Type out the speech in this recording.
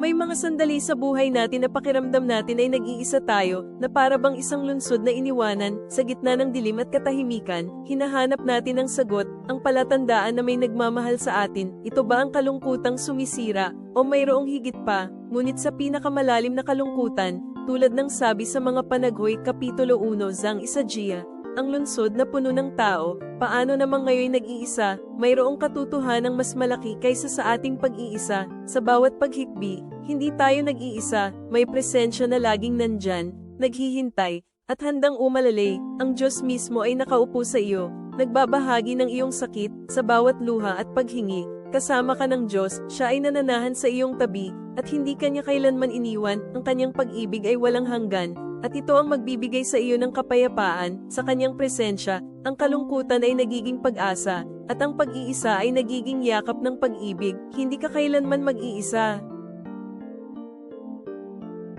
May mga sandali sa buhay natin na pakiramdam natin ay nag-iisa tayo, na para bang isang lungsod na iniwanan, sa gitna ng dilim at katahimikan, hinahanap natin ang sagot, ang palatandaan na may nagmamahal sa atin. Ito ba ang kalungkutang sumisira, o mayroong higit pa? Ngunit sa pinakamalalim na kalungkutan, tulad ng sabi sa mga Panaghoy Kapitulo 1 Zang Isagia, ang lungsod na puno ng tao, paano namang ngayon nag-iisa, mayroong katotohanang mas malaki kaysa sa ating pag-iisa. Sa bawat paghikbi, hindi tayo nag-iisa, may presensya na laging nandyan, naghihintay, at handang umalalay. Ang Diyos mismo ay nakaupo sa iyo, nagbabahagi ng iyong sakit, sa bawat luha at paghingi. Kasama ka ng Diyos, siya ay nananahan sa iyong tabi, at hindi kanya kailanman iniwan, ang kanyang pag-ibig ay walang hanggan. At ito ang magbibigay sa iyo ng kapayapaan, sa kanyang presensya, ang kalungkutan ay nagiging pag-asa, at ang pag-iisa ay nagiging yakap ng pag-ibig, hindi ka kailanman mag-iisa.